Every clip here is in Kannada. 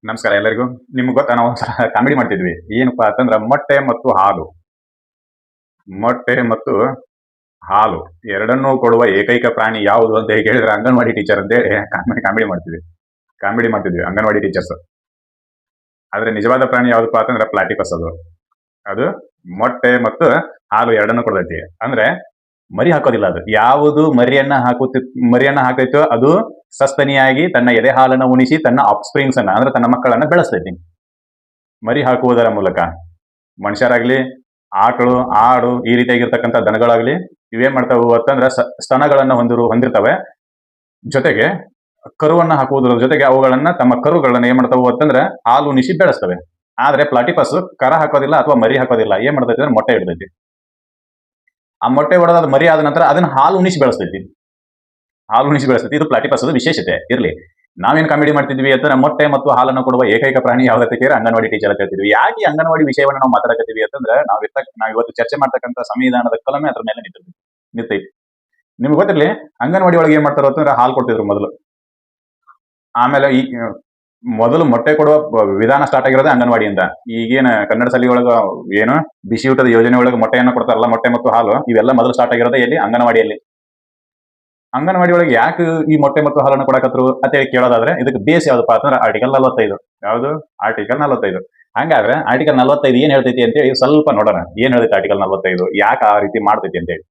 ನಮಸ್ಕಾರ ಎಲ್ಲರಿಗೂ. ನಿಮ್ಗೆ ಗೊತ್ತಾ, ನಾವು ಒಂದ್ಸಲ ಕಾಮಿಡಿ ಮಾಡ್ತಿದ್ವಿ. ಏನಪ್ಪಾ ಅಂತಂದ್ರ ಮೊಟ್ಟೆ ಮತ್ತು ಹಾಲು ಎರಡನ್ನೂ ಕೊಡುವ ಏಕೈಕ ಪ್ರಾಣಿ ಯಾವುದು ಅಂತ ಕೇಳಿದ್ರೆ ಅಂಗನವಾಡಿ ಟೀಚರ್ ಅಂತೇಳಿ ಕಾಮಿಡಿ ಮಾಡ್ತಿದ್ವಿ ಅಂಗನವಾಡಿ ಟೀಚರ್ಸ್. ಆದ್ರೆ ನಿಜವಾದ ಪ್ರಾಣಿ ಯಾವ್ದಪ್ಪ ಅಂತಂದ್ರೆ ಪ್ಲಾಟಿಪಸ್. ಅದು ಮೊಟ್ಟೆ ಮತ್ತು ಹಾಲು ಎರಡನ್ನೂ ಕೊಡ್ತೈತಿ. ಅಂದ್ರೆ ಮರಿ ಹಾಕೋದಿಲ್ಲ. ಅದು ಯಾವುದು ಮರಿಯನ್ನ ಹಾಕೈತೋ ಅದು ಸಸ್ತನಿಯಾಗಿ ತನ್ನ ಎದೆ ಹಾಲನ್ನು ಉಣಿಸಿ ತನ್ನ ಆಫ್ಸ್ಪ್ರಿಂಗ್ಸ್ ಅನ್ನ ಅಂದ್ರೆ ತನ್ನ ಮಕ್ಕಳನ್ನ ಬೆಳೆಸ್ತೈತಿ. ಮರಿ ಹಾಕುವುದರ ಮೂಲಕ ಮನುಷ್ಯರಾಗ್ಲಿ, ಆಕಳು, ಆಡು, ಈ ರೀತಿಯಾಗಿರ್ತಕ್ಕಂಥ ದನಗಳಾಗ್ಲಿ ಇವೇನ್ ಮಾಡ್ತಾವು ಅಂತಂದ್ರೆ ಸ್ತನಗಳನ್ನ ಹೊಂದಿರ್ತವೆ. ಜೊತೆಗೆ ಕರುವನ್ನ ಹಾಕುವುದರ ಜೊತೆಗೆ ಅವುಗಳನ್ನ ತಮ್ಮ ಕರುಗಳನ್ನ ಏನ್ ಮಾಡ್ತಾವು ಅಂತಂದ್ರೆ ಹಾಲು ಉಣಿಸಿ ಬೆಳೆಸ್ತವೆ. ಆದ್ರೆ ಪ್ಲಾಟಿಪಸ್ ಕರ ಹಾಕೋದಿಲ್ಲ ಅಥವಾ ಮರಿ ಹಾಕೋದಿಲ್ಲ. ಏನ್ ಮಾಡ್ತೈತಿ ಅಂದ್ರೆ ಮೊಟ್ಟೆ ಇಡ್ತೈತಿ. ಆ ಮೊಟ್ಟೆ ಹೊಡೆದ ಮರಿ ಆದ ನಂತರ ಅದನ್ನ ಹಾಲು ಉಣಿಸಿ ಬೆಳೆಸ್ತೈತಿ. ಇದು ಪ್ಲಾಟಿಪಸ್ ವಿಶೇಷತೆ. ಇರ್ಲಿ, ನಾವೇನ್ ಕಾಮಿಡಿ ಮಾಡ್ತಿದ್ವಿ ಅಂತಂದ್ರೆ ಮೊಟ್ಟೆ ಮತ್ತು ಹಾಲನ್ನು ಕೊಡುವ ಏಕೈಕ ಪ್ರಾಣಿ ಯಾವ್ದಕ್ಕೆ ಕೇಳಿ ಅಂಗನವಾಡಿ ಟೀಚರ್ ಅಂತ ಹೇಳ್ತಿದ್ವಿ. ಯಾಕೆ ಅಂಗನವಾಡಿ ವಿಷಯವನ್ನು ನಾವು ಮಾತಾಡಕತ್ತೀವಿ ಅಂತಂದ್ರೆ ನಾವ್ ಇವತ್ತು ಚರ್ಚೆ ಮಾಡ್ತಕ್ಕಂಥ ಸಂವಿಧಾನದ ಕಲಮೆ ಅದ್ರ ಮೇಲೆ ನಿಂತೈತಿ. ನಿಮ್ಗೆ ಗೊತ್ತಿರ್ಲಿ, ಅಂಗನವಾಡಿ ಒಳಗೆ ಏನ್ ಮಾಡ್ತಾರೋ ಅಂತಂದ್ರೆ ಹಾಲು ಕೊಡ್ತಿದ್ರು ಮೊದಲು. ಆಮೇಲೆ ಮೊದಲು ಮೊಟ್ಟೆ ಕೊಡುವ ವಿಧಾನ ಸ್ಟಾರ್ಟ್ ಆಗಿರೋದೇ ಅಂಗನವಾಡಿಯಿಂದ. ಈಗೇನು ಕನ್ನಡ ಶಾಲೆ ಒಳಗ ಏನು ಬಿಸಿ ಊಟದ ಯೋಜನೆ ಒಳಗೆ ಮೊಟ್ಟೆಯನ್ನು ಕೊಡ್ತಾರಲ್ಲ, ಮೊಟ್ಟೆ ಮತ್ತು ಹಾಲು ಇವೆಲ್ಲ ಮೊದಲು ಸ್ಟಾರ್ಟ್ ಆಗಿರೋದೇ ಎಲ್ಲಿ? ಅಂಗನವಾಡಿಯಲ್ಲಿ. ಅಂಗನವಾಡಿ ಒಳಗೆ ಯಾಕೆ ಈ ಮೊಟ್ಟೆ ಮತ್ತು ಹಾಲನ್ನು ಕೊಡಕತ್ರು ಅಂತ ಹೇಳಿ ಕೇಳೋದಾದ್ರೆ ಇದಕ್ಕೆ ಬೇಸ್ ಯಾವ್ದಪ್ಪ ಅಂತಂದ್ರೆ ಆರ್ಟಿಕಲ್ 45. ಯಾವುದು? ಆರ್ಟಿಕಲ್ 45. ಹಂಗಾದ್ರೆ ಆರ್ಟಿಕಲ್ 45 ಏನ್ ಹೇಳ್ತೈತಿ ಅಂತ ಹೇಳಿ ಸ್ವಲ್ಪ ನೋಡೋಣ. ಏನ್ ಹೇಳ್ತೈತಿ ಆರ್ಟಿಕಲ್ 45? ಯಾಕೆ ಆ ರೀತಿ ಮಾಡ್ತೈತಿ ಅಂತ ಹೇಳಿ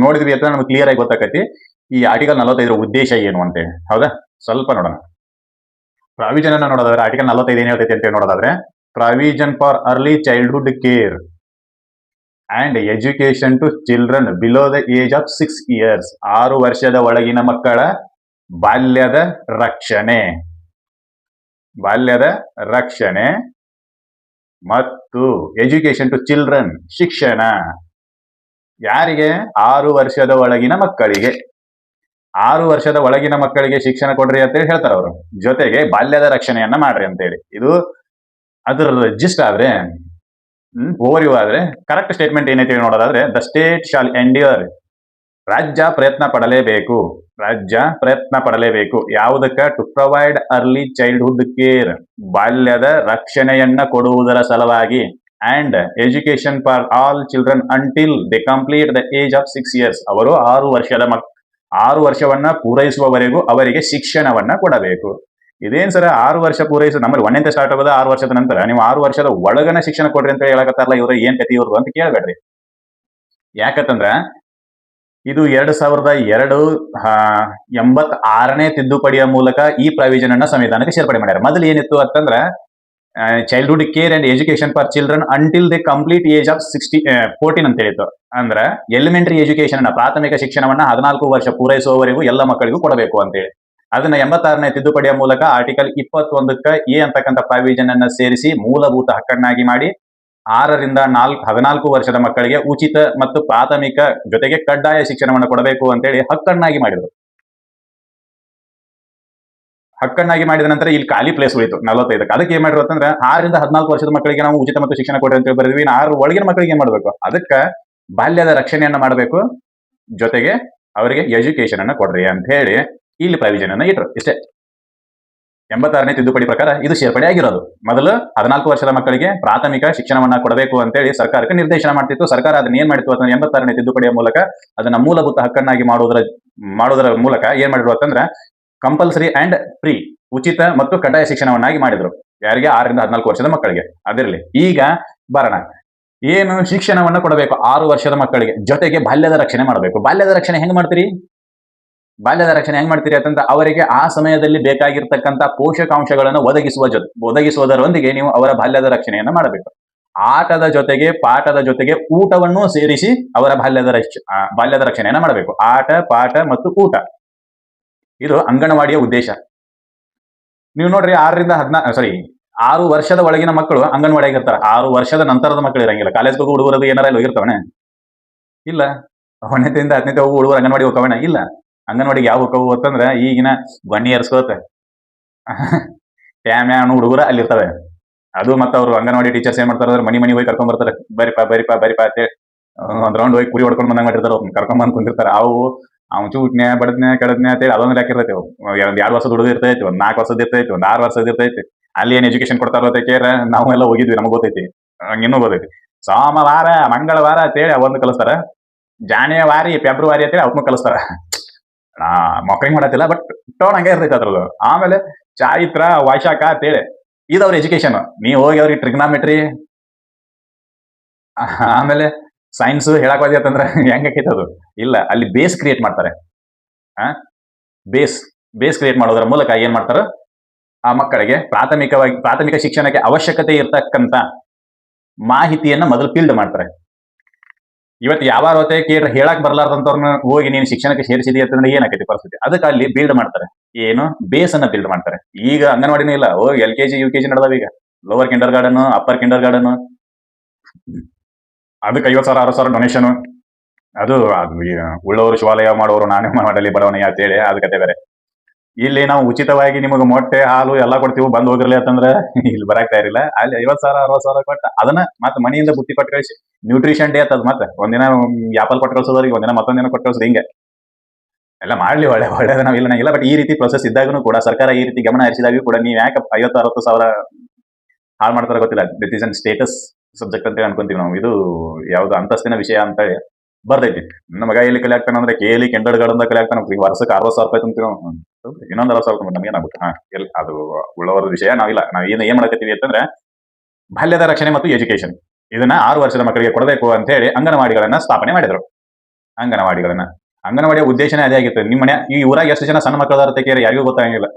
ನೋಡಿದ್ವಿ ಅಂತ ನಮ್ಗೆ ಕ್ಲಿಯರ್ ಆಗಿ ಗೊತ್ತಾಕತಿ ಈ ಆರ್ಟಿಕಲ್ 45 ಉದ್ದೇಶ ಏನು ಅಂತ ಹೇಳಿ. ಹೌದಾ? ಸ್ವಲ್ಪ ನೋಡೋಣ. ಪ್ರಾವಿಷನ್ ಅನ್ನ ನೋಡೋದಾದ್ರೆ ಆರ್ಟಿಕಲ್ 45 ಏನ್ ಹೇಳ್ತೈತಿ ಅಂತ ಹೇಳಿ ನೋಡೋದಾದ್ರೆ, provision for early childhood care and education to children below the age of 6 years. 6 ವರ್ಷದ ಒಳಗಿನ ಮಕ್ಕಳ ಬಾಲ್ಯದ ರಕ್ಷಣೆ ಮತ್ತು ಎಜುಕೇಶನ್ ಟು ಚಿಲ್ಡ್ರನ್, ಶಿಕ್ಷಣ. ಯಾರಿಗೆ? 6 ವರ್ಷದ ಒಳಗಿನ ಮಕ್ಕಳಿಗೆ. 6 ವರ್ಷದ ಒಳಗಿನ ಮಕ್ಕಳಿಗೆ ಶಿಕ್ಷಣ ಕೊಡ್ರಿ ಅಂತೇಳಿ ಹೇಳ್ತಾರ ಅವರು. ಜೊತೆಗೆ ಬಾಲ್ಯದ ರಕ್ಷಣೆಯನ್ನ ಮಾಡ್ರಿ ಅಂತೇಳಿ. ಇದು ಅದ್ರ ಜಿಸ್ಟ್ ಆದ್ರೆ ಓವರ್ವ್ಯೂ ಆದ್ರೆ ಕರೆಕ್ಟ್ ಸ್ಟೇಟ್ಮೆಂಟ್ ಏನೈತಿ ನೋಡೋದಾದ್ರೆ, ದ ಸ್ಟೇಟ್ ಶಾಲ್ ಎಂಡ್ಯೂರ್. ರಾಜ್ಯ ಪ್ರಯತ್ನ ಪಡಲೇಬೇಕು. ಯಾವುದಕ್ಕ? To provide early childhood care, ಬಾಲ್ಯದ ರಕ್ಷಣೆಯನ್ನ ಕೊಡುವುದರ ಸಲುವಾಗಿ, and education for all children until they complete the age of 6 years. ಅವರು 6 ವರ್ಷವನ್ನ ಪೂರೈಸುವವರೆಗೂ ಅವರಿಗೆ ಶಿಕ್ಷಣವನ್ನ ಕೊಡಬೇಕು. ಇದೇನ್ ಸರ 6 ವರ್ಷ ಪೂರೈಸು? ನಮ್ಮಲ್ಲಿ 1ನೇ ಸ್ಟಾರ್ಟ್ ಆಗೋದು 6 ವರ್ಷದ ನಂತರ. ನೀವು 6 ವರ್ಷದ ಒಳಗನ ಶಿಕ್ಷಣ ಕೊಡ್ರಿ ಅಂತ ಹೇಳಕತ್ತಾರಲ್ಲ, ಇವ್ರು ಏನ್ ಕತಿ ಇವ್ರದ್ದು ಅಂತ ಕೇಳಬೇಡ್ರಿ. ಯಾಕಂತಂದ್ರ ಇದು 2002 ತಿದ್ದುಪಡಿಯ ಮೂಲಕ ಈ ಪ್ರಾವಿಷನ್ ಅನ್ನ ಸಂವಿಧಾನಕ್ಕೆ ಸೇರ್ಪಡೆ ಮಾಡ್ಯಾರ. ಮೊದಲು ಏನಿತ್ತು ಅಂತಂದ್ರ childhood care and education for children until the complete age of 14 ಅಂತ ಹೇಳಿತ್ತು. ಅಂದ್ರ ಎಲಿಮೆಂಟರಿ ಎಜುಕೇಶನ್ ಅನ್ನ, ಪ್ರಾಥಮಿಕ ಶಿಕ್ಷಣವನ್ನ 14 ವರ್ಷ ಪೂರೈಸುವವರೆಗೂ ಎಲ್ಲ ಮಕ್ಕಳಿಗೂ ಕೊಡಬೇಕು ಅಂತೇಳಿ. ಅದನ್ನ 86ನೇ ತಿದ್ದುಪಡಿಯ ಮೂಲಕ ಆರ್ಟಿಕಲ್ 21ಕ್ಕೆ ಎ ಅಂತಕ್ಕಂಥ ಪ್ರಾವಿಷನ್ ಅನ್ನ ಸೇರಿಸಿ ಮೂಲಭೂತ ಹಕ್ಕನ್ನಾಗಿ ಮಾಡಿ 6ರಿಂದ 14 ವರ್ಷದ ಮಕ್ಕಳಿಗೆ ಉಚಿತ ಮತ್ತು ಪ್ರಾಥಮಿಕ ಜೊತೆಗೆ ಕಡ್ಡಾಯ ಶಿಕ್ಷಣವನ್ನು ಕೊಡಬೇಕು ಅಂತೇಳಿ ಹಕ್ಕನ್ನಾಗಿ ಮಾಡಿದ್ರು. ಹಕ್ಕನ್ನಾಗಿ ಮಾಡಿದ ನಂತರ ಇಲ್ಲಿ ಖಾಲಿ ಪ್ಲೇಸ್ ಉಳಿತು 45ಕ್ಕೆ. ಅದಕ್ಕೆ ಏನ್ ಮಾಡಿದ್ರು ಅಂತಂದ್ರೆ 6ರಿಂದ 14 ವರ್ಷದ ಮಕ್ಕಳಿಗೆ ನಾವು ಉಚಿತ ಮತ್ತು ಶಿಕ್ಷಣ ಕೊಡ್ರಿ ಅಂತ ಬರೆದ್ವಿ. 6 ಒಳಗಿನ ಮಕ್ಕಳಿಗೆ ಏನ್ ಮಾಡ್ಬೇಕು? ಅದಕ್ಕೆ ಬಾಲ್ಯದ ರಕ್ಷಣೆಯನ್ನ ಮಾಡಬೇಕು, ಜೊತೆಗೆ ಅವರಿಗೆ ಎಜುಕೇಶನ್ ಅನ್ನ ಕೊಡ್ರಿ ಅಂತ ಹೇಳಿ ಇಲ್ಲಿ ಪ್ರಾವಿಷನ್ ಅನ್ನ ಇಟ್ರು. ಇಷ್ಟೇ. 86ನೇ ತಿದ್ದುಪಡಿ ಪ್ರಕಾರ ಇದು ಸೇರ್ಪಡೆ ಆಗಿರೋದು. ಮೊದಲು 14 ವರ್ಷದ ಮಕ್ಕಳಿಗೆ ಪ್ರಾಥಮಿಕ ಶಿಕ್ಷಣವನ್ನ ಕೊಡಬೇಕು ಅಂತೇಳಿ ಸರ್ಕಾರಕ್ಕೆ ನಿರ್ದೇಶನ ಮಾಡ್ತಿತ್ತು. ಸರ್ಕಾರ ಅದನ್ನ ಏನ್ ಮಾಡಿತ್ತು ಅಂತಂದ್ರೆ 86ನೇ ತಿದ್ದುಪಡಿಯ ಮೂಲಕ ಅದನ್ನ ಮೂಲಭೂತ ಹಕ್ಕನ್ನಾಗಿ ಮಾಡುವುದರ ಮೂಲಕ ಏನ್ ಮಾಡಿದ್ರು ಅಂತಂದ್ರೆ ಕಂಪಲ್ಸರಿ ಅಂಡ್ ಫ್ರೀ, ಉಚಿತ ಮತ್ತು ಕಡ್ಡಾಯ ಶಿಕ್ಷಣವನ್ನಾಗಿ ಮಾಡಿದ್ರು. ಯಾರಿಗೆ? 6ರಿಂದ 14 ವರ್ಷದ ಮಕ್ಕಳಿಗೆ. ಅದಿರಲಿ, ಈಗ ಬರೋಣ. ಏನು ಶಿಕ್ಷಣವನ್ನ ಕೊಡಬೇಕು 6 ವರ್ಷದ ಮಕ್ಕಳಿಗೆ, ಜೊತೆಗೆ ಬಾಲ್ಯದ ರಕ್ಷಣೆ ಮಾಡಬೇಕು. ಬಾಲ್ಯದ ರಕ್ಷಣೆ ಹೆಂಗ್ ಮಾಡ್ತೀರಿ ಅಂತಂದ್ರೆ ಅವರಿಗೆ ಆ ಸಮಯದಲ್ಲಿ ಬೇಕಾಗಿರ್ತಕ್ಕಂಥ ಪೋಷಕಾಂಶಗಳನ್ನು ಒದಗಿಸುವುದರೊಂದಿಗೆ ನೀವು ಅವರ ಬಾಲ್ಯದ ರಕ್ಷಣೆಯನ್ನ ಮಾಡಬೇಕು. ಆಟದ ಜೊತೆಗೆ ಪಾಠದ ಜೊತೆಗೆ ಊಟವನ್ನು ಸೇರಿಸಿ ಅವರ ಬಾಲ್ಯದ ರಕ್ಷಣೆಯನ್ನ ಮಾಡಬೇಕು. ಆಟ, ಪಾಠ ಮತ್ತು ಊಟ, ಇದು ಅಂಗನವಾಡಿಯ ಉದ್ದೇಶ. ನೀವು ನೋಡ್ರಿ, 6 ವರ್ಷದ ಒಳಗಿನ ಮಕ್ಕಳು ಅಂಗನವಾಡಿಯಾಗಿರ್ತಾರೆ. 6 ವರ್ಷದ ನಂತರದ ಮಕ್ಕಳು ಇರಂಗಿಲ್ಲ. ಕಾಲೇಜ್ಗೆ ಹೋಗಿ ಹುಡುಗರದು ಏನಾರ ಹೋಗಿರ್ತಾವಣ? ಇಲ್ಲ. 1ನೇದಿಂದ 10ನೇ ಹೋಗಿ ಹುಡುಗರು ಅಂಗನವಾಡಿ ಹೋಗವಣ? ಇಲ್ಲ. ಅಂಗನವಾಡಿಗೆ ಯಾವ ಹೋಗವು ಅಂತಂದ್ರೆ ಈಗಿನ ಗೊಣ್ಣಿ ಎರ್ಸ್ಕೋತ ಟ್ಯಾಮ್ಯಾನು ಹುಡುಗರ ಅಲ್ಲಿರ್ತವೆ. ಅದು ಮತ್ತೆ ಅವರು ಅಂಗನವಾಡಿ ಟೀಚರ್ಸ್ ಏನ್ ಮಾಡ್ತಾರೆ ಅಂದ್ರೆ ಮನಿ ಹೋಗಿ ಕರ್ಕೊಂಡ್ ಬರ್ತಾರೆ. ಬರಿಪಾ ಅಂತೇಳಿ ಒಂದ್ ರೌಂಡ್ ಹೋಗಿ ಕುರಿ ಹೊಡ್ಕೊಂಡ್ ಬಂದಂಗ್ ಮಾಡಿರ್ತಾರೆ. ಕರ್ಕೊಂಡ್ ಬಂದ್ ಕುಂದಿರ್ತಾರೆ. ಅವು ಅವ್ನು ಚೂಟ್ನೆ ಬಡದ್ನೆ ಕಡದ್ನೆ ಅಂತೇಳಿ ಅದೊಂದು ಲೆಕ್ಕ ಇರ್ತೈತಿ. ಒಂದ್ 2 ವರ್ಷದ ಹುಡುಗ ಇರ್ತೈತಿ, ಒಂದ್ 4 ವರ್ಷದ ಇರ್ತೈತಿ, ಒಂದ್ 6 ವರ್ಷದ ಇರ್ತೈತಿ. ಅಲ್ಲಿ ಏನ್ ಎಜುಕೇಶನ್ ಕೊಡ್ತಾರೋ ಅಂತ ಕೇರ ನಾವು ಎಲ್ಲ ಹೋಗಿದ್ವಿ, ನಮಗ್ ಗೊತ್ತೈತಿ. ಇನ್ನೂ ಗೊತ್ತೈತಿ. ಸೋಮವಾರ ಮಂಗಳವಾರ ಅಂತೇಳಿ ಒಂದು ಕಲಿಸ್ತಾರ, ಜಾನ್ಯವಾರಿ ಫೆಬ್ರವರಿ ಅಂತೇಳಿ ಅವಕ್ಕೂ ಕಲಿಸ್ತಾರ. ಮಕ್ಕಳಿಗೆ ಮಾಡತ್ತಿಲ್ಲ, ಬಟ್ ಟೋನ್ ಹಂಗೆ ಇರ್ತೈತಿ ಅದ್ರದ್ದು. ಆಮೇಲೆ ಚೈತ್ರ ವೈಶಾಖ ಅಂತೇಳಿ ಇದವ್ರ ಎಜುಕೇಶನ್. ನೀವು ಹೋಗಿ ಅವ್ರಿಗೆ ಟ್ರಿಗ್ನಾಮೆಟ್ರಿ ಆಮೇಲೆ ಸೈನ್ಸ್ ಹೇಳಕ್ ಹೋದ್ಯಂತಂದ್ರೆ ಹೆಂಗಾಕೈತೆ ಅದು? ಇಲ್ಲ, ಅಲ್ಲಿ ಬೇಸ್ ಕ್ರಿಯೇಟ್ ಮಾಡ್ತಾರೆ. ಬೇಸ್ ಬೇಸ್ ಕ್ರಿಯೇಟ್ ಮಾಡೋದ್ರ ಮೂಲಕ ಏನ್ ಮಾಡ್ತಾರ, ಆ ಮಕ್ಕಳಿಗೆ ಪ್ರಾಥಮಿಕ ಶಿಕ್ಷಣಕ್ಕೆ ಅವಶ್ಯಕತೆ ಇರ್ತಕ್ಕಂತ ಮಾಹಿತಿಯನ್ನ ಮೊದಲು ಫೀಲ್ಡ್ ಮಾಡ್ತಾರೆ. ಇವತ್ತು ಯಾವ ಕೇಳ್ರೆ ಹೇಳಕ್ ಬರ್ಲಾರ್ದಂತವ್ರನ್ನ ಹೋಗಿ ನೀನು ಶಿಕ್ಷಣಕ್ಕೆ ಸೇರಿಸಿದಿ ಅಂತಂದ್ರೆ ಏನಾಕೈತಿ ಪರಿಸ್ಥಿತಿ? ಅದಕ್ಕೆ ಅಲ್ಲಿ ಬಿಲ್ಡ್ ಮಾಡ್ತಾರೆ. ಏನು? ಬೇಸ್ ಅನ್ನ ಬಿಲ್ಡ್ ಮಾಡ್ತಾರೆ. ಈಗ ಅಂಗನವಾಡಿನೂ ಇಲ್ಲ, LKG UKG ನಡೆದಾವ ಈಗ. Lower Kinder garden, upper Kinder garden, ಅದಕ್ಕೆ 50,000 60,000 ಡೊನೇಷನ್. ಅದು ಉಳ್ಳವರು ಶಿವಾಲಯ ಮಾಡೋರು ನಾನೇ ಮಾಡಲಿ ಬಡವನೇ ಅಂತೇಳಿ ಅದ್ ಕತೆ ಬೇರೆ. ಇಲ್ಲಿ ನಾವು ಉಚಿತವಾಗಿ ನಿಮಗೆ ಮೊಟ್ಟೆ ಹಾಲು ಎಲ್ಲಾ ಕೊಡ್ತೀವಿ, ಬಂದ್ ಹೋಗಿರ್ಲಿ ಅಂತಂದ್ರೆ ಇಲ್ಲಿ ಬರಾಕ್ತಾ ಇರಲಿಲ್ಲ. ಅಲ್ಲಿ 50,000 60,000 ಕೊಟ್ಟ ಅದನ್ನ ಮತ್ತೆ ಮನೆಯಿಂದ ಬುತ್ತಿ ಕೊಟ್ಟು ಕಳಿಸಿ ನ್ಯೂಟ್ರಿಷನ್ ಡೇ ಅಂತದ್ ಮತ್ತೆ ಒಂದಿನ ಆಪಲ್ ಕೊಟ್ಟು ಕಳ್ಸೋದ್ರಿಗೆ, ಒಂದಿನ ಮತ್ತೊಂದಿನ ಕೊಟ್ಟು ಕಳ್ಸೋದು, ಹಿಂಗೆ ಎಲ್ಲ ಮಾಡ್ಲಿ. ಒಳ್ಳೇದ ನಾವು ಇಲ್ಲ. ಬಟ್ ಈ ರೀತಿ ಪ್ರೊಸೆಸ್ ಇದ್ದಾಗೂ ಕೂಡ ಸರ್ಕಾರ ಈ ರೀತಿ ಗಮನ ಹರಿಸಿದಾಗೂ ಕೂಡ ನೀವ್ ಯಾಕೆ 50,000-60,000 ಹಾಳು ಮಾಡ್ತಾರ ಗೊತ್ತಿಲ್ಲ. This is an state's subject ಅಂತ ಅನ್ಕೊಂತೀವಿ ನಾವು. ಇದು ಯಾವ್ದು ಅಂತಸ್ತಿನ ವಿಷಯ ಅಂತ ಹೇಳಿ ಬರ್ತೈತಿ. ನನ್ನ ಮಗ ಎಲ್ಲಿ ಕಲೆ ಆಗ್ತಾನ ಅಂದ್ರೆ KL ಕಿಂಡರ್ ಗಾರ್ಡನ್ ಕಲೆ ಆಗ್ತಾನ. ವರ್ಷಕ್ಕೆ 60,000 ರೂಪಾಯಿ ತುಂಬ್ತೀವಿ ನಾವು. ಇನ್ನೊಂದು 60,000 ನಮ್ಗೆ ಏನಾಗುತ್ತೆ? ಅದು ಉಳ್ಳವರ ವಿಷಯ. ನಾವಿಲ್ಲ, ನಾವ್ ಏನ್ ಮಾಡಕತ್ತೀವಿ ಅಂತಂದ್ರೆ ಬಾಲ್ಯದ ರಕ್ಷಣೆ ಮತ್ತು ಎಜುಕೇಶನ್ ಇದನ್ನ 6 ವರ್ಷದ ಮಕ್ಕಳಿಗೆ ಕೊಡಬೇಕು ಅಂತ ಹೇಳಿ ಅಂಗನವಾಡಿಗಳನ್ನ ಸ್ಥಾಪನೆ ಮಾಡಿದ್ರು. ಅಂಗನವಾಡಿಯ ಉದ್ದೇಶನೇ ಅದೇ ಆಗಿತ್ತು. ನಿಮ್ಮ ಮನೆ ಈ ಊರಾಗ ಎಷ್ಟು ಜನ ಸಣ್ಣ ಮಕ್ಕಳ ಕೇರ್ ಯಾರಿಗೂ ಗೊತ್ತಾಗಿಲ್ಲ.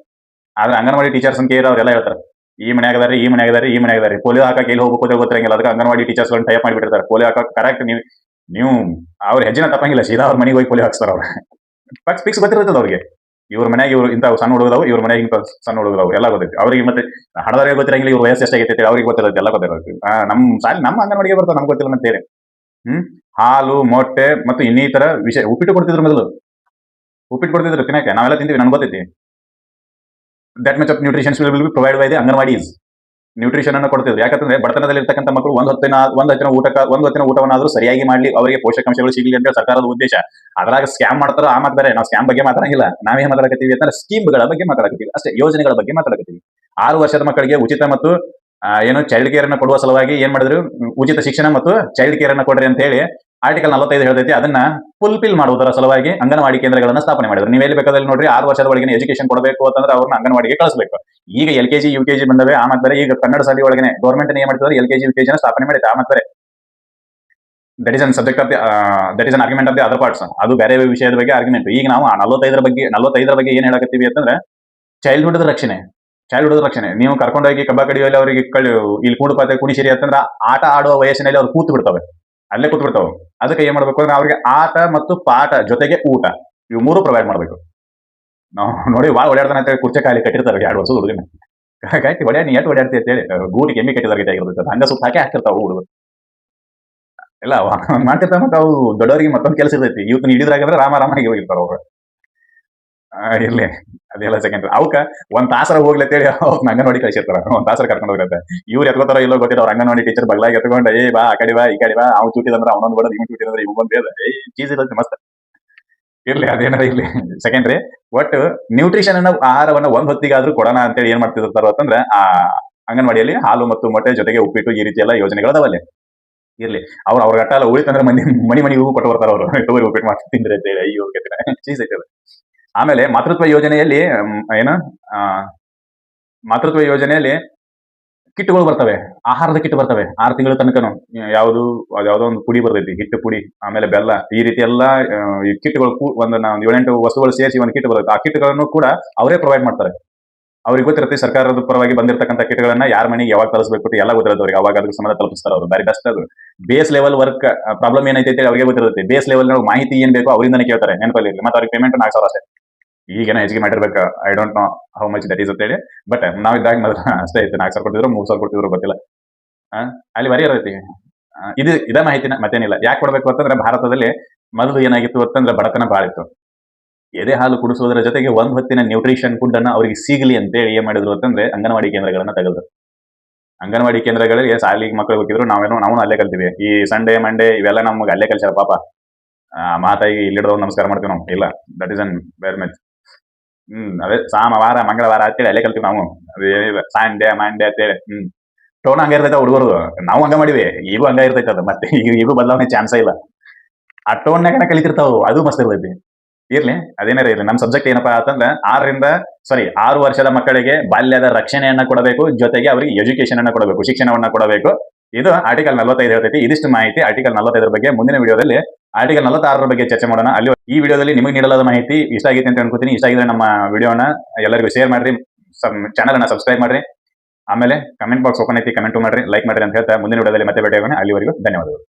ಆದ್ರೆ ಅಂಗನವಾಡಿ ಟೀಚರ್ಸ್ ಕೇರ್ ಅವ್ರೆಲ್ಲ ಹೇಳ್ತಾರೆ, ಈ ಮನೆಯಾಗದಾರೆ ಪೋಲಿಯೋ ಹಾಕಕ್ಕೆ ಎಲ್ಲಿ ಹೋಗ್ಬೇಕು ಗೊತ್ತಿರಂಗಿಲ್ಲ. ಅದಕ್ಕೆ ಅಂಗನವಾಡಿ ಟೀಚರ್ಸ್ ಟೈಪ್ ಮಾಡಿಬಿಟ್ಟಿರ್ತಾರೆ. ಪೋಲಿಯೋ ಹಾಕಕ್ ಕರೆಕ್ಟ್ ನೀವು ಅವ್ರ ಹೆಜ್ಜೆನ ತಪ್ಪಂಗಿಲ್ಲ, ಸೀದಾ ಅವ್ರ ಮನೆಗೆ ಹೋಗಿ ಪೋಲಿಯೋ ಹಾಕ್ಸ್ತಾರ. ಅವ್ರ ಫಿಕ್ಸ್ ಗೊತ್ತಿರ್ತದೆ ಅವ್ರಿಗೆ. ಇವ್ರ ಮನೆಯಾಗ ಇವ್ರು ಇಂಥ ಸಣ್ಣ ಹುಡುಗದವು, ಇವ್ರ ಮನೆಯಾಗ ಇಂಥ ಸಣ್ಣ ಹುಡುಗದವು ಎಲ್ಲ ಗೊತ್ತೈತಿ ಅವ್ರಿಗೆ. ಮತ್ತೆ ಹಡದವ್ರಿಗೆ ಗೊತ್ತಿರಂಗಿಲ್ಲ, ಇವ್ರ ವಯಸ್ಸು ಎಷ್ಟಾಗೈತಿ ಅವ್ರಿಗೆ ಗೊತ್ತಿರುತ್ತೆ, ಎಲ್ಲ ಗೊತ್ತಿರುತ್ತೆ. ನಮ್ಮ ಅಂಗನವಾಡಿಗೆ ಬರ್ತಾವ, ನಮ್ಗೆ ಗೊತ್ತಿಲ್ಲ ಅಂತೇಳಿ. ಹಾಲು, ಮೊಟ್ಟೆ ಮತ್ತು ಇನ್ನಿತರ ವಿಷಯ. ಉಪ್ಪಿಟ್ಟು ಕೊಡ್ತಿದ್ರು ಮೊದಲು, ತಿನ್ನಕ್ಕೆ ನಾವೆಲ್ಲ ತಿಂತೀವಿ, ನನ್ಗೆ ಗೊತ್ತೈತಿ. That much of nutrition will be provide by the anganwadis. Nutrition ಅನ್ನು ಕೊಡ್ತಿದ್ರು. ಯಾಕಂದ್ರೆ ಬಡತನದಲ್ಲಿ ಇರ್ತಕ್ಕಂಥ ಮಕ್ಕಳು ಒಂದು ಹೊತ್ತಿನ ಊಟವನ್ನಾದ್ರೂ ಸರಿಯಾಗಿ ಮಾಡ್ಲಿ, ಅವರಿಗೆ ಪೋಷಕಾಂಶಗಳು ಸಿಗಲಿ ಅಂತ ಸರ್ಕಾರದ ಉದ್ದೇಶ. ಅದ್ರಾಗ ಸ್ಕ್ಯಾಮ್ ಮಾಡ್ತಾರೋ ಆ ಮಾತಾಡ್ತಾರೆ. ನಾವು ಸ್ಕ್ಯಾಮ್ ಬಗ್ಗೆ ಮಾತಾಡಂಗಿಲ್ಲ. ನಾವೇನ್ ಮಾತಾಡಕತ್ತೀವಿ ಅಂತಂದ್ರೆ ಸ್ಕೀಮ್ಗಳ ಬಗ್ಗೆ ಮಾತಾಡಕತ್ತೀವಿ ಅಷ್ಟೇ, ಯೋಜನೆಗಳ ಬಗ್ಗೆ ಮಾತಾಡಕತ್ತೀವಿ. 6 ವರ್ಷದ ಮಕ್ಕಳಿಗೆ ಉಚಿತ ಮತ್ತು ಚೈಲ್ಡ್ ಕೇರ್ ಅನ್ನ ಕೊಡುವ ಸಲುವಾಗಿ ಏನ್ ಮಾಡಿದ್ರು, ಉಚಿತ ಶಿಕ್ಷಣ ಮತ್ತು ಚೈಲ್ಡ್ ಕೇರ್ ಅನ್ನ ಕೊಡ್ರಿ ಅಂತ ಹೇಳಿ ಆರ್ಟಿಕಲ್ 45 ಹೇಳ್ತೈತಿ. ಅದನ್ನ ಫುಲ್ಫಿಲ್ ಮಾಡುವುದರ ಸಲುವಾಗಿ ಅಂಗನವಾಡಿ ಕೇಂದ್ರಗಳನ್ನ ಸ್ಥಾಪನೆ ಮಾಡಿದ್ರು. ನೀವೆಲ್ಲಿ ಬೇಕಾದಲ್ಲಿ ನೋಡ್ರಿ, 6 ವರ್ಷದ ಒಳಗಿನ ಎಜುಕೇಶನ್ ಕೊಡಬೇಕು ಅಂತಂದ್ರೆ ಅವ್ರನ್ನ ಅಂಗನವಾಡಿಗೆ ಕಳಿಸಬೇಕು. ಈಗ LKG UKG ಬಂದವೆ. ಆಮೇಲೆ ಬೇರೆ ಈಗ ಕನ್ನಡ ಶಾಲೆ ಒಳಗನೆ ಗೌರ್ಮೆಂಟ್ ಏನ್ ಮಾಡ್ತಾರೆ, LKG UKG ಸ್ಥಾಪನೆ ಮಾಡಿದೆ. ಆಮೇಲೆ ಬೇರೆ that is an subject of that is an argument of the other parts. ಅದು ಬೇರೆ ವಿಷಯದ ಬಗ್ಗೆ ಆರ್ಗ್ಯುಮೆಂಟ್. ಈಗ ನಾವು 45 ಬಗ್ಗೆ ಏನ್ ಹೇಳಕತ್ತೀವಿ ಅಂತಂದ್ರೆ ಚೈಲ್ಡ್ಹುಡ್ ರಕ್ಷಣೆ. ನೀವು ಕರ್ಕೊಂಡೋಗಿ ಕಬ್ಬ ಕಡಿಯಲ್ಲಿ ಅವರಿಗೆ ಇಲ್ಲಿ ಕುಣಿಸಿರಿ ಅಂತಂದ್ರೆ ಆಟ ಆಡುವ ವಯಸ್ಸಿನಲ್ಲಿ ಅವ್ರು ಅಲ್ಲೇ ಕೂತ್ ಬಿಡ್ತಾವೆ. ಅದಕ್ಕೆ ಏನ್ ಮಾಡ್ಬೇಕು ಅಂದ್ರೆ ಅವ್ರಿಗೆ ಆಟ ಮತ್ತು ಪಾಠ ಜೊತೆಗೆ ಊಟ, ಇವು 3 ಪ್ರೊವೈಡ್ ಮಾಡ್ಬೇಕು. ನಾವು ನೋಡಿ ಭಾಳ ಓಡಾಡ್ತಾನೆ ಅಂತ ಕುರ್ಚೆ ಕಾಲಿ ಕಟ್ಟಿರ್ತಾರೆ 2 ವರ್ಷದ ಹುಡುಗನ. ಗಾಯ್ತಿ ಹೊಡ್ಯಾ, ನೀ ಎಷ್ಟು ಓಡಾಡ್ತಿ ಅಂತೇಳಿ ಗೂಟಿಗೆ ಎಮ್ಮಿ ಕಟ್ಟಿದಾರ ಆಗಿರ್ತದೆ. ಹಂಗ ಸುತ್ತ ಹಾಕಿ ಹಾಕ್ತಿರ್ತಾವ ಹುಡುಗರು ಎಲ್ಲ ಮಾಡ್ತಿರ್ತಾವ. ಮತ್ತೆ ಅವು ದೊಡ್ಡವರಿಗೆ ಮತ್ತೊಂದು ಕೆಲಸ ಇರ್ತೈತಿ. ಇವತ್ತು ಹಿಡಿದ್ರಾಗಂದ್ರೆ ರಾಮಾಗಿ ಹೋಗಿರ್ತಾರ ಅವ್ರು. ಇರ್ಲಿ, ಅದೆಲ್ಲ ಸೆಕೆಂಡ್. ಅವಕ್ಕ ಒಂದ್ ತಾಸರ ಹೋಗ್ಲತ್ತೇಳಿ ಅವ್ನ ಅಂಗನವಾಡಿ ಕಳಿಸಿರ್ತಾರ. ಒಂದ್ ತಾಸರ ಕರ್ಕೊಂಡು ಹೋಗತ್ತೆ. ಇವ್ರು ಎತ್ಕೋತಾರ ಇಲ್ಲೋ ಗೊತ್ತಿಲ್ಲ. ಅವ್ರ ಅಂಗನವಾಡಿ ಟೀಚರ್ ಬಗ್ಲಾಗಿ ಎತ್ಕೊಂಡು ಬಾ ಆ ಕಡೆ ಬಾ ಈ ಕಡೆ ಬಾ, ಅವ್ನು ಚೂಟಿದಂದ್ರೆ ಅವನೊಂದು ಬಡ, ಇವ್ನು ಚೂಟಿದಂದ್ರೆ ಇವ್ ಬಂದ ಚೀಸ್ ಇರುತ್ತೆ ಮಸ್ತ್. ಇರ್ಲಿ, ಅದೇನಾರ ಇಲ್ಲಿ ಸೆಕೆಂಡ್ರಿ. ಒಟ್ಟು ನ್ಯೂಟ್ರಿಷನ್ ಅನ್ನ ಆಹಾರವನ್ನ ಒಂದ್ ಹೊತ್ತಿಗಾದ್ರೂ ಕೊಡೋಣ ಅಂತೇಳಿ ಏನ್ ಮಾಡ್ತಿರ್ತಾರ ಅಂತಂದ್ರೆ ಆ ಅಂಗನವಾಡಿಯಲ್ಲಿ ಹಾಲು ಮತ್ತು ಮೊಟ್ಟೆ ಜೊತೆಗೆ ಉಪ್ಪಿಟ್ಟು ಈ ರೀತಿ ಎಲ್ಲ ಯೋಜನೆಗಳು ಅದಾವಲ್ಲಿ. ಇರ್ಲಿ, ಅವ್ರ ಗಟ್ಟ ಉಳಿತಂದ್ರೆ ಮನಿಗೂ ಕೊಟ್ಟು ಬರ್ತಾರ ಅವರು. ಉಪ್ಪಿಟ್ಟು ಮಾಡಿ ತಿಂದ್ರೆ ಅಂತೇಳಿ ಅಯ್ಯೋ ಚೀಸ್ ಐತೆ. ಆಮೇಲೆ ಮಾತೃತ್ವ ಯೋಜನೆಯಲ್ಲಿ ಕಿಟ್ಗಳು ಬರ್ತವೆ, ಆಹಾರದ ಕಿಟ್ ಬರ್ತವೆ 6 ತಿಂಗಳ ತನಕನು. ಯಾವ್ದೋ ಒಂದು ಪುಡಿ ಬರ್ತೈತಿ, ಹಿಟ್ಟು ಪುಡಿ, ಆಮೇಲೆ ಬೆಲ್ಲ, ಈ ರೀತಿ ಎಲ್ಲ ಈ ಕಿಟ್ಗಳು ಒಂದು 7-8 ವಸ್ತುಗಳು ಸೇರಿಸಿ ಒಂದು ಕಿಟ್ ಬರುತ್ತೆ. ಆ ಕಿಟ್ಗಳನ್ನು ಕೂಡ ಅವರೇ ಪ್ರೊವೈಡ್ ಮಾಡ್ತಾರೆ. ಅವ್ರಿಗೆ ಗೊತ್ತಿರುತ್ತೆ ಸರ್ಕಾರದ ಪರವಾಗಿ ಬಂದಿರತಕ್ಕಂಥ ಕಿಟ್ಗಳನ್ನ ಯಾರ ಮನೆಗೆ ಯಾವಾಗ ತರಿಸಬೇಕು ಎಲ್ಲ ಗೊತ್ತಿರುತ್ತೆ ಅವ್ರಿಗೆ. ಅವಾಗ ಅದಕ್ಕೆ ಸಂಬಂಧ ತಲುಪಿಸ್ತಾರೆ ಅವರು. ಬಾರಿ ಬೆಸ್ಟ್ ಅದು. ಬೇಸ್ ಲೆವೆಲ್ ವರ್ಕ್ ಪ್ರಾಬ್ಲಮ್ ಏನೈತೆ ಅವ್ರಿಗೆ ಗೊತ್ತಿರುತ್ತೆ. ಬೇಸ್ ಲೆವೆಲ್ ಮಾಹಿತಿ ಏನ್ ಬೇಕೋ ಅವರಿಂದನೇ ಕೇಳ್ತಾರೆ, ನೆನಪಲ್ಲಿ. ಮತ್ತೆ ಅವ್ರಿಗೆ ಪೇಮೆಂಟ್ 4,000 ಅಷ್ಟೇ. ಈಗೇನೋ ಹೆಚ್ಚಿಗೆ ಮಾಡಿರ್ಬೇಕು, I don't know how much that is ಅಂತ ಹೇಳಿ. ಬಟ್ ನಾವಿದ್ದಾಗ ಮೊದಲು ಅಷ್ಟೇ ಇತ್ತು. 4,000 ಕೊಡ್ತಿದ್ರು, 3,000 ಕೊಡ್ತಿದ್ರು, ಗೊತ್ತಿಲ್ಲ. ಅಲ್ಲಿ ಬರೀ ಇರೈತಿ. ಇದ ಮಾಹಿತಿನ ಮತ್ತೇನಿಲ್ಲ. ಯಾಕೆ ಕೊಡ್ಬೇಕು ಅಂತಂದ್ರೆ ಭಾರತದಲ್ಲಿ ಮೊದಲು ಏನಾಗಿತ್ತು ಅಂತಂದ್ರೆ ಬಡತನ ಭಾಳ ಇತ್ತು. ಎದೆ ಹಾಲು ಕುಡಿಸೋದ್ರ ಜೊತೆಗೆ ಒಂದ್ ಹೊತ್ತಿನ ನ್ಯೂಟ್ರಿಷನ್ ಫುಡ್ ಅನ್ನ ಅವ್ರಿಗೆ ಸಿಗಲಿ ಅಂತೇಳಿ ಏನ್ ಮಾಡಿದ್ರು ಅಂತಂದ್ರೆ ಅಂಗನವಾಡಿ ಕೇಂದ್ರಗಳನ್ನ ತೆಗೆದ್ರು. ಅಂಗನವಾಡಿ ಕೇಂದ್ರಗಳಿಗೆ ಶಾಲೆಗೆ ಮಕ್ಕಳು ಹೋಗಿದ್ರು. ನಾವು ಅಲ್ಲೇ ಕಲ್ತೀವಿ. ಈ ಸಂಡೇ ಮಂಡೇ ಇವೆಲ್ಲ ನಮ್ಗೆ ಅಲ್ಲೇ ಕಲ್ಸಾರ ಪಾಪ. ಮಾತಾಗಿ ಇಲ್ಲಿಡೋದು ನಮಸ್ಕಾರ ಮಾಡ್ತೀವಿ ನಾವು ಇಲ್ಲ. That is an very much. ಅದೇ ಸಾಮವಾರ ಮಂಗಳವಾರ ಅಂತೇಳಿ ಅಲ್ಲೇ ಕಲ್ತೀವಿ ನಾವು. ಅದೇನಿಲ್ಲ ಸಂಡೆ ಮಂಡೆ ಅಂತೇಳಿ. ಟೋನ್ ಹಂಗ ಇರ್ತೈತೆ ಹುಡುಗರು. ನಾವು ಹಂಗ ಮಾಡಿವಿ, ಈಗೂ ಹಂಗ ಇರ್ತೈತೆ ಅದು. ಮತ್ತೆ ಈಗೂ ಬದಲಾವಣೆ ಚಾನ್ಸ ಇಲ್ಲ. ಆ ಟೋನ್ನಾಗನ ಕಲಿತಿರ್ತಾವು, ಅದು ಮಸ್ತ್ ಇರ್ತೈತಿ. ಇರ್ಲಿ, ಅದೇನಾರ ಇರ್ಲಿ. ನಮ್ ಸಬ್ಜೆಕ್ಟ್ ಏನಪ್ಪಾ ಅಂತಂದ್ರೆ 6 ವರ್ಷದ ಮಕ್ಕಳಿಗೆ ಬಾಲ್ಯದ ರಕ್ಷಣೆಯನ್ನ ಕೊಡಬೇಕು, ಜೊತೆಗೆ ಅವರಿಗೆ ಎಜುಕೇಶನ್ ಅನ್ನ ಕೊಡಬೇಕು, ಶಿಕ್ಷಣವನ್ನ ಕೊಡಬೇಕು. ಇದು ಆರ್ಟಿಕಲ್ 45 ಹೇಳ್ತೈತಿ. ಇದಿಷ್ಟು ಮಾಹಿತಿ ಆರ್ಟಿಕಲ್ 45 ಬಗ್ಗೆ ಮುಂದಿನ ವಿಡಿಯೋದಲ್ಲಿ ಆರ್ಟಿಕಲ್ 46 ಬಗ್ಗೆ ಚರ್ಚೆ ಮಾಡೋಣ. ಅಲ್ಲಿ ಈ ವಿಡಿಯೋದಲ್ಲಿ ನಿಮಗೆ ನೀಡಲಾದ ಮಾಹಿತಿ ಇಷ್ಟ ಆಗೈತೆ ಅಂತ ಅನ್ಕೋತೀನಿ. ಇಷ್ಟ ಆಗಿದ್ರೆ ನಮ್ಮ ವಿಡಿಯೋನ ಎಲ್ಲರಿಗೂ ಶೇರ್ ಮಾಡ್ರಿ, ಚಾನಲ್ ಅನ್ನ ಸಬ್ಸ್ಕ್ರೈಬ್ ಮಾಡ್ರಿ. ಆಮೇಲೆ ಕಮೆಂಟ್ ಬಾಕ್ಸ್ ಓಪನ್ ಐತಿ, ಕಮೆಂಟ್ ಮಾಡ್ರಿ, ಲೈಕ್ ಮಾಡ್ರಿ ಅಂತ ಹೇಳ್ತಾ ಮುಂದಿನ ವಿಡಿಯೋದಲ್ಲಿ ಮತ್ತೆ ಭೇಟಿಯಾಗೋಣ. ಅಲ್ಲಿವರೆಗೂ ಧನ್ಯವಾದಗಳು.